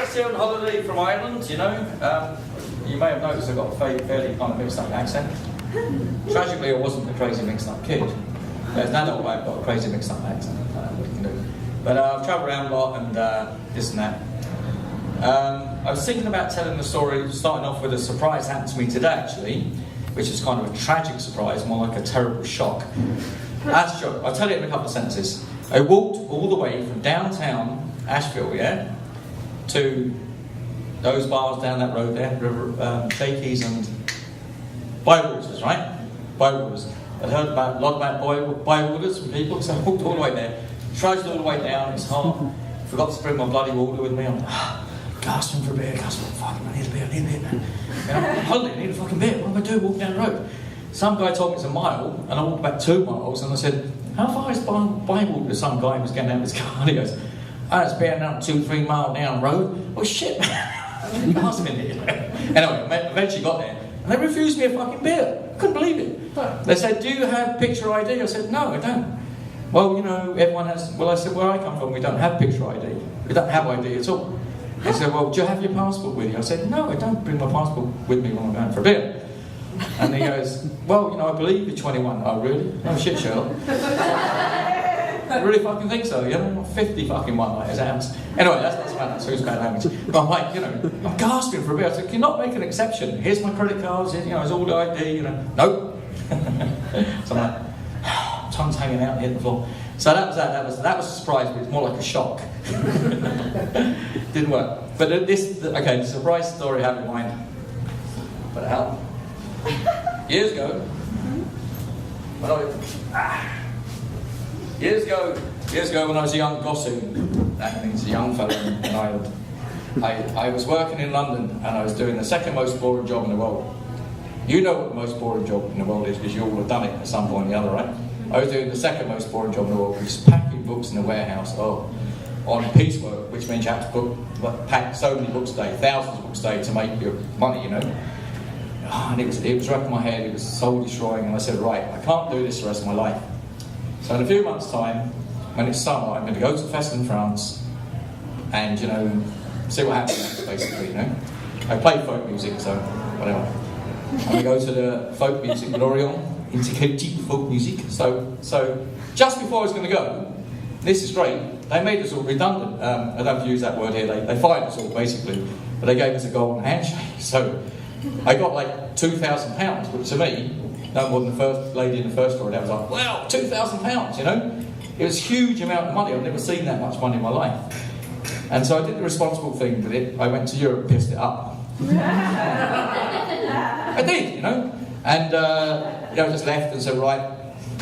guys here on holiday from Ireland, you know. You may have noticed I've got a fairly kind of mixed up accent. Tragically, I wasn't a crazy mixed up kid. As an adult, I've got a crazy mixed up accent. What you can do. But I've travelled around a lot and this and that. I was thinking about telling the story, starting off with a surprise happened to me today actually, which is kind of a tragic surprise, more like a terrible shock. I'll tell you in a couple of sentences. I walked all the way from downtown Asheville, yeah, to those bars down that road there, Shakey's and Bywaters, right? Bywaters. I'd heard a lot about Bywaters from people, so I walked all the way there, trudged all the way down, it's hot, forgot to bring my bloody water with me, I'm gasping for a beer, fucking, I need a beer, man. And I'm on holiday, I need a fucking beer, what am I doing walking down the road? Some guy told me it's a mile, and I walked back 2 miles, and I said, how far is Bywaters? Some guy was getting out of his car, and he goes, it's been down 2-3 mile down the road. Oh shit, man. Last minute. Anyway, I eventually got there, and they refused me a fucking beer. Couldn't believe it. They said, do you have picture ID? I said, no, I don't. Well, you know, everyone has. Well, I said, where I come from, we don't have picture ID. We don't have ID at all. They said, well, do you have your passport with you? I said, no, I don't bring my passport with me when I'm going for a beer. And he goes, well, you know, I believe you're 21. Oh, really? Oh, shit, Sherlock. I really fucking think so, you know? 50 fucking one-night exams. Anyway, that's Spanish, so it's bad language. But I'm like, you know, I'm gasping for a beer. I said, can you not make an exception? Here's my credit cards, you know, it's all the ID, you know. Nope. So I'm like, tongue's hanging out, hitting the floor. So that was that. That was a surprise, but it's more like a shock. Didn't work. But the surprise story I have in mind. But how? Years ago, when I was a young gossoon, that means a young fellow in Ireland, I was working in London and I was doing the second most boring job in the world. You know what the most boring job in the world is because you all have done it at some point or the other, right? I was doing the second most boring job in the world, which is packing books in the warehouse on piecework, which means you have to pack so many books a day, thousands of books a day to make your money, you know. And it was wrecking my head, it was soul destroying, and I said, right, I can't do this the rest of my life. So in a few months' time, when it's summer, I'm going to go to the festival in France and, you know, see what happens, basically, you know. I play folk music, so whatever. I'm going to go to the folk music, Lorient, integrated folk music. So just before I was going to go, this is great, they made us all redundant. I don't use that word here, they fired us all, basically, but they gave us a golden handshake. So I got like £2,000, which to me, no more than the first lady in the first story, that was like, wow, £2,000, you know? It was a huge amount of money. I've never seen that much money in my life. And so I did the responsible thing with it. I went to Europe and pissed it up. I did, you know? And, you know, I just left and said, right,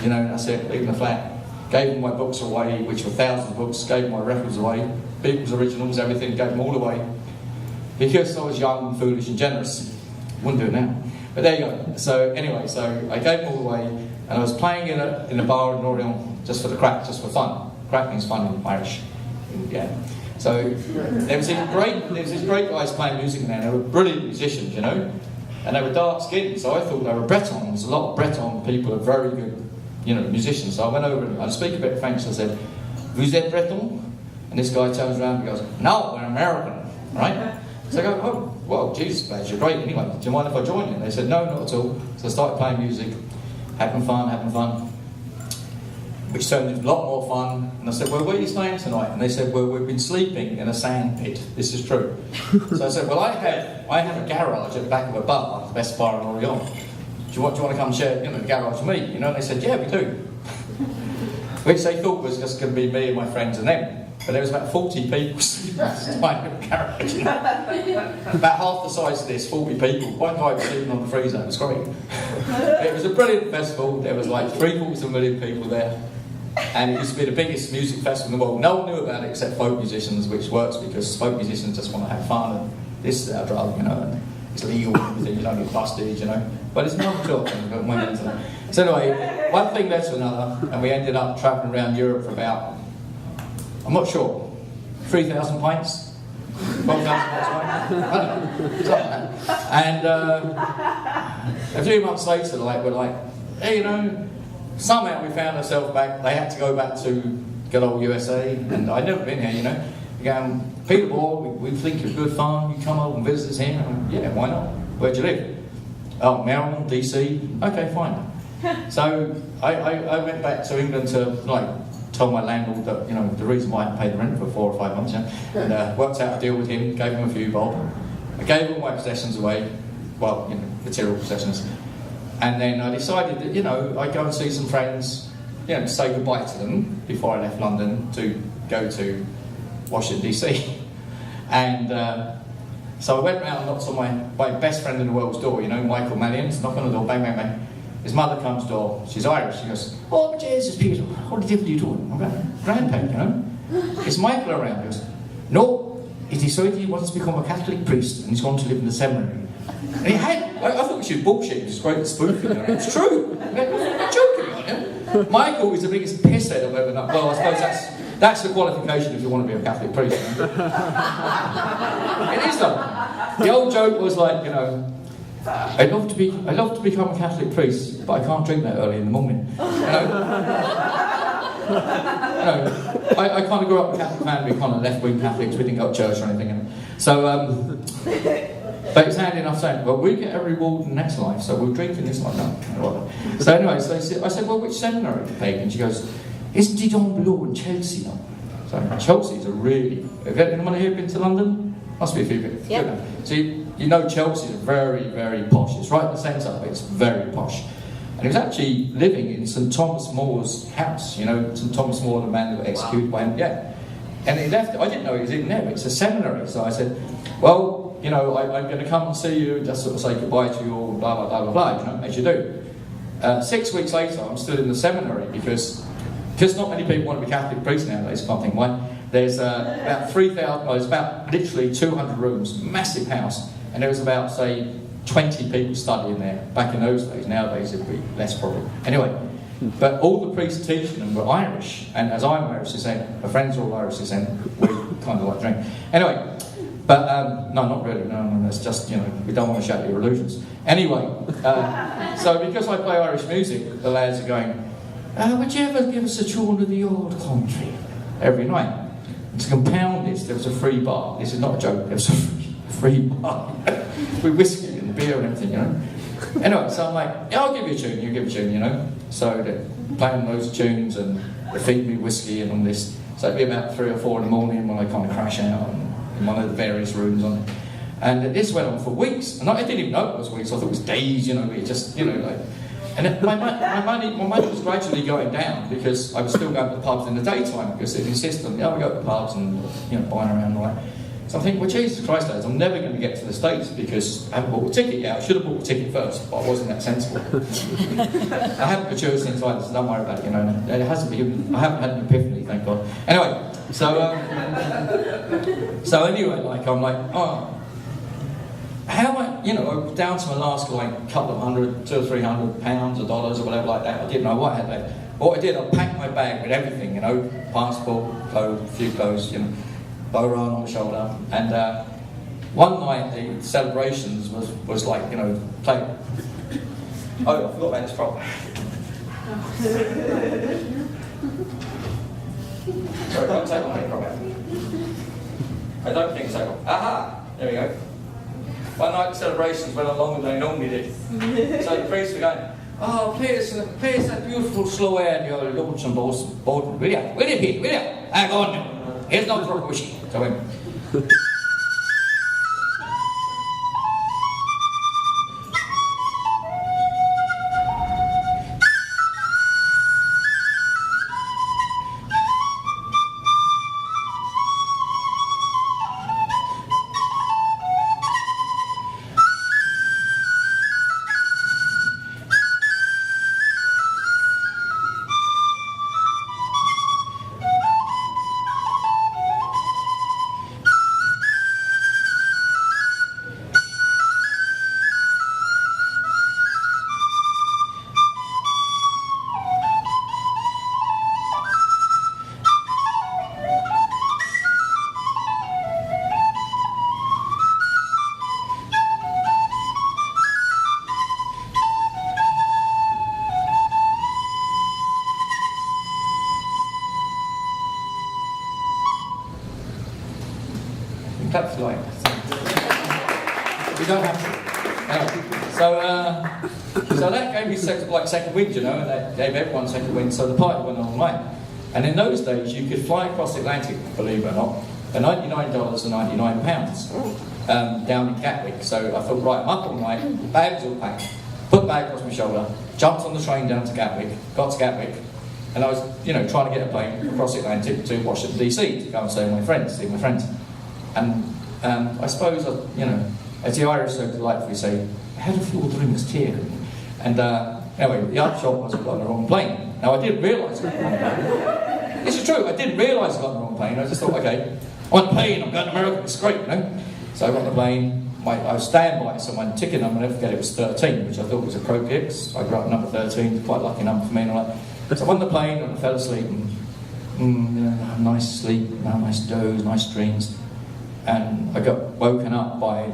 you know, that's it, leaving the flat. Gave them my books away, which were thousands of books, gave them my records away, Beatles originals, everything, gave them all away. Because I was young, foolish and generous. Wouldn't do it now. But there you go. So anyway, so I gave them all away, and I was playing in a bar in Lorient just for the crack, just for fun. Crack means fun in Irish. Yeah. So there was these great guys playing music in there. They were brilliant musicians, you know, and they were dark skinned. So I thought they were Bretons. A lot of Breton people are very good, you know, musicians. So I went over and I speak a bit of French. I said, "Vous êtes Breton?" And this guy turns around and goes, "No, we're American, right?" So I go, oh, well, Jesus, mate, you're great anyway. Do you mind if I join you? And they said, no, not at all. So I started playing music, having fun, which turned into a lot more fun. And I said, well, where are you staying tonight? And they said, well, we've been sleeping in a sand pit. This is true. So I said, well, I have a garage at the back of a bar, the best bar in Lorient. Do you want to come share, you know, the garage with me? You know, and they said, yeah, we do. Which they thought was just going to be me and my friends and them. But there was about 40 people sleeping in the garage. You know? About half the size of this, 40 people. One guy was sleeping on the freezer, it was great. It was a brilliant festival, there was like 750,000 people there. And it used to be the biggest music festival in the world. No one knew about it except folk musicians, which works because folk musicians just want to have fun and this is our drug, you know, and it's legal and everything, you don't get busted, you know. But it's not a job, so anyway, one thing led to another, and we ended up travelling around Europe for about, I'm not sure, 3,000 pints? 12,000 pints? I don't know, something like that. And a few months later, we're like, hey, you know, somehow we found ourselves back, they had to go back to good old USA, and I'd never been here, you know. Going, Peterborough, we think you're good fun, you come over and visit us here. And, yeah, why not? Where'd you live? Oh, Maryland, DC. Okay, fine. So I went back to England to tell my landlord that the reason why I hadn't paid the rent for 4 or 5 months, and worked out a deal with him, gave him a few bob. I gave all my possessions away, material possessions, and then I decided that I'd go and see some friends, to say goodbye to them before I left London to go to Washington DC, and so I went round and knocked on my best friend in the world's door, Michael Mannion's, knock on the door, bang, bang, bang. His mother comes to the door, she's Irish, she goes, "Oh, Jesus, Peter, what the devil are you doing?" I'm going, "Grandpa, is Michael around?" He goes, "No, he decided he wants to become a Catholic priest and he's going to live in the seminary." And I thought she was bullshit, it was great spoofing, it's true. I'm joking on him. Michael is the biggest pisshead I've ever known. Well, I suppose that's the qualification if you want to be a Catholic priest. It is though. The old joke was I'd love to become a Catholic priest, but I can't drink that early in the morning. I kind of grew up in a Catholic family, kind of left-wing Catholics. We didn't go to church or anything. So, but it's handy enough saying, well, we get a reward in the next life, so we'll drink in this life. No. So anyway, I said, well, which seminary do you take? And she goes, "Isn't he down below in Chelsea now?" So Chelsea's a really... Have anyone here been to London? Must be a few people. Yep. So Chelsea's very, very posh. It's right in the centre of it. It's very posh. And he was actually living in St Thomas More's house. St Thomas More, the man that got executed by him. Yeah. And he left. I didn't know he was in there. But it's a seminary. So I said, well, I'm going to come and see you, just sort of say goodbye to you, all blah blah blah blah blah. As you do. 6 weeks later, I'm still in the seminary because not many people want to be Catholic priests nowadays. I can't think why. There's about 3,000. Well, there's about literally 200 rooms, massive house, and there was about say 20 people studying there back in those days. Nowadays it'd be less probably. Anyway, but all the priests teaching them were Irish, and as I'm Irish descent, my friends are all Irish descent. We kind of like drink. Anyway, but no, not really. No, it's just we don't want to shatter your illusions. Anyway, so because I play Irish music, the lads are going, "Would you ever give us a tour of the old country?" Every night. And to compound this, there was a free bar. This is not a joke. There was a free bar with whiskey and beer and everything, Anyway, so I'm like, "Yeah, I'll give you a tune. You give a tune, So they're playing those tunes and they feed me whiskey and all this. So it'd be about 3 or 4 in the morning when I kind of crash out in one of the various rooms on it. And this went on for weeks, and I didn't even know it was weeks. I thought it was days, it just, And my money was gradually going down because I was still going to the pubs in the daytime because they'd insist on, we go to the pubs and buying around and all that. So I'm thinking, well, Jesus Christ, lads, I'm never going to get to the States because I haven't bought a ticket yet. I should have bought a ticket first, but I wasn't that sensible. I haven't matured since either, so don't worry about it. It hasn't been. I haven't had an epiphany, thank God. Anyway, so anyway, I'm like, oh. How am I, down to my last couple of hundred, 200 or 300 pounds or dollars or whatever like that. I didn't know what I had left. What I did, I packed my bag with everything, passport, clothes, a few clothes, bow run on my shoulder. And one night the celebrations was playing. Oh, I forgot about this problem. Sorry, don't take my problem. I don't think so. Aha! There we go. One night the celebrations went on longer than they normally did. So the priests were going, "Oh, play us that beautiful slow air, your Lords and Boston. Will you, Pete? Will you? Hang on now. Here's no for a pushy." So went. Clap if you like. We don't have to. Anyway, so that gave me second wind, you know, and that gave everyone second wind, so the party went on all night. And in those days, you could fly across the Atlantic, believe it or not, for $99 and £99 down in Gatwick. So I thought, right, I'm up all night, bags all packed, put the bag across my shoulder, jumped on the train down to Gatwick, got to Gatwick, and I was, you know, trying to get a plane across the Atlantic to Washington DC to go and see my friends. And I suppose, you know, as the Irish so delightfully say, how do you ordering this here? And anyway, the upshot was I got on the wrong plane. Now I didn't realise I got on the wrong plane. This is true, I didn't realise I got on the wrong plane. I just thought, okay, I'm on the plane, I'm going to America, it's great, you know. So I got on the plane, I was standby, so my ticket number, I'll never forget, it was 13, which I thought was appropriate, because I grew up number 13, quite a lucky number for me and all that. So I'm on the plane and I fell asleep, and you know, nice sleep, nice doze, nice dreams. And I got woken up by,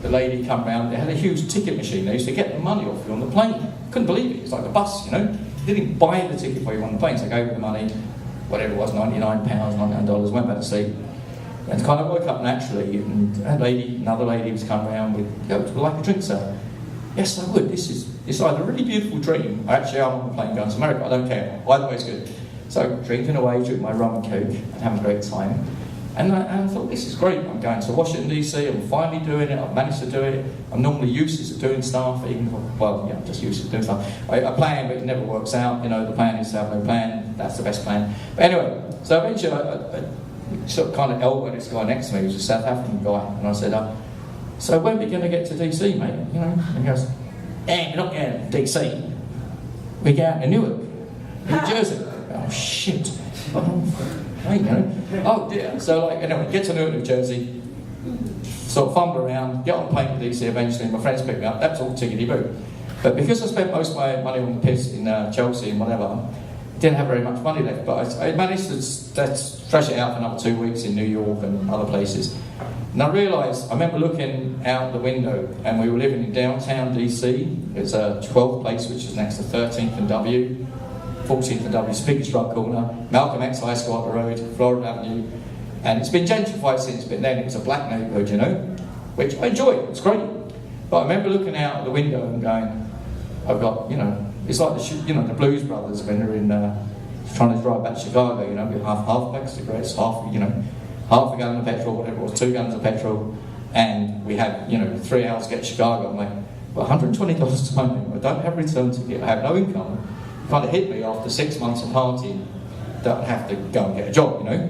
the lady come round. They had a huge ticket machine. They used to get the money off you on the plane. Couldn't believe it. It's like a bus, you know. They didn't buy the ticket for you on the plane. So they gave me the money, whatever it was, £99, $99. Went back to sleep, and kind of woke up naturally. And another lady was coming around with, would you like a drink, sir? Yes, I would. It's either a really beautiful dream. Actually, I'm on the plane going to America. I don't care. Either way, it's good. So drinking away, drinking my rum and coke, and having a great time. And I thought, this is great. I'm going to Washington DC, I'm finally doing it, I've managed to do it. I'm normally used to doing stuff, I'm just used to doing stuff. I plan, but it never works out. You know, the plan is to have no plan, that's the best plan. But anyway, so eventually I sort of kind of elbowed this guy next to me, he was a South African guy, and I said, so when are we going to get to DC, mate? You know, and he goes, we're not going to DC. We're going to Newark, New Jersey. Oh, shit. Oh dear. So anyway, get to Newark, New Jersey, sort of fumble around, get on a plane to DC eventually, my friends picked me up, that's all tickety-boo. But because I spent most of my money on the piss in Chelsea and whatever, I didn't have very much money left, but I managed to stretch it out for another 2 weeks in New York and other places. And I realised, I remember looking out the window, and we were living in downtown DC. It's a 12th place, which is next to 13th and W. 14th and W, biggest drug corner, Malcolm X High School up the road, Florida Avenue, and it's been gentrified since, but then it was a black neighbourhood, you know, which I enjoyed, it's great. But I remember looking out the window and going, I've got, you know, it's like the Blues Brothers when they're in, trying to drive back to Chicago, you know, with half packs of cigarettes, half a gallon of petrol, whatever it was, 2 gallons of petrol, and we had, 3 hours to get to Chicago. I'm like, well, $120 to my name, I don't have a return ticket, I have no income. Kind of hit me after 6 months of partying that I'd have to go and get a job, you know.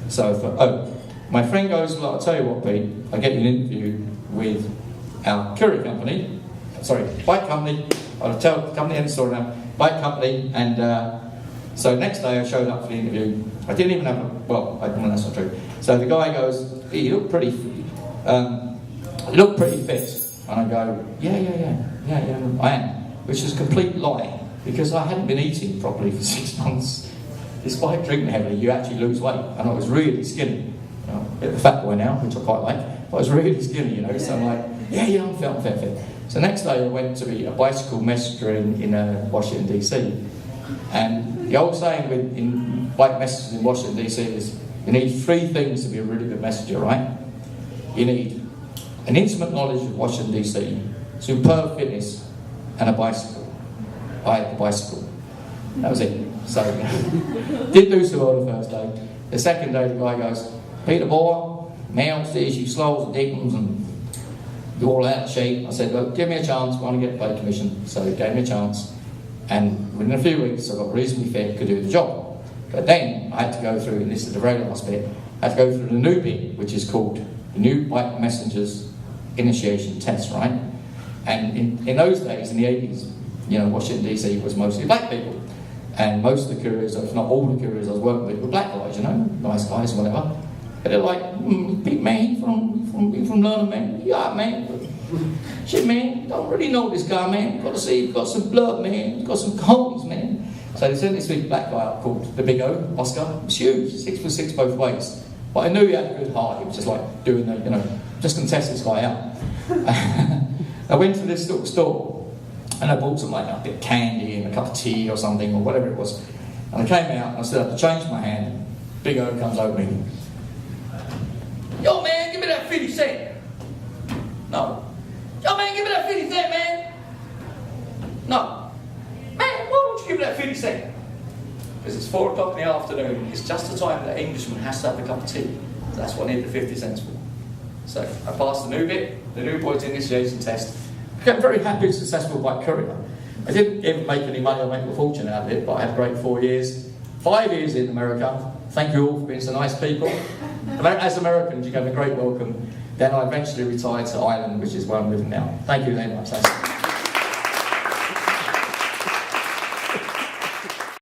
So I thought, my friend goes, well, I'll tell you what, Pete, I'll get you an interview with our courier company, bike company, I'll tell the company end the story now, bike company, and so next day I showed up for the interview. I didn't even have that's not true. So the guy goes, hey, you look pretty fit. And I go, yeah, I am, which is a complete lie. Because I hadn't been eating properly for 6 months. Despite drinking heavily, you actually lose weight. And I was really skinny. You know, a bit of a fat boy now, which I quite like. But I was really skinny, you know. So I'm like, I'm fit. So next day I went to be a bicycle messenger in Washington DC. And the old saying in bike messengers in Washington DC is, you need 3 things to be a really good messenger, right? You need an intimate knowledge of Washington DC, superb fitness, and a bicycle. I had the bicycle. That was it. So, didn't do so well the first day. The second day, the guy goes, Peter boy, man upstairs, you slows and dickens and you're all out of shape. I said, look, give me a chance, I want to get paid commission. So he gave me a chance. And within a few weeks, I got reasonably fit, could do the job. But then, I had to go through, and this is the very last bit, I had to go through the new bit, which is called the New Bike Messengers Initiation Test, right? And in those days, in the 80s, Washington DC was mostly black people, and most of the couriers, if not all the couriers I was working with, were black guys, nice guys, whatever. But they're like, big man, from London, man. Yeah, man. Shit, man, don't really know this guy, man. Got to see, he's got some blood, man. He's got some cones, man. So they sent this big black guy up called the Big O, Oscar. He was huge, 6'6" both ways. But I knew he had a good heart. He was just like doing the, just going to test this guy out. I went to this little store. And I bought some a bit of candy and a cup of tea or something, or whatever it was. And I came out and I said, I have to change my hand. Big O comes over me. Yo, man, give me that 50 cent. No. Yo, man, give me that 50 cent, man. No. Man, why don't you give me that 50 cent? Because it's 4 o'clock in the afternoon. It's just the time that Englishman has to have a cup of tea. That's what I need the 50 cents for. So I passed the new bit, the new boy's initiation test. I got very happy and successful by courier. I didn't even make any money or make a fortune out of it, but I had a great 4 years. 5 years in America. Thank you all for being so nice people. As Americans, you gave me a great welcome. Then I eventually retired to Ireland, which is where I'm living now. Thank you very much.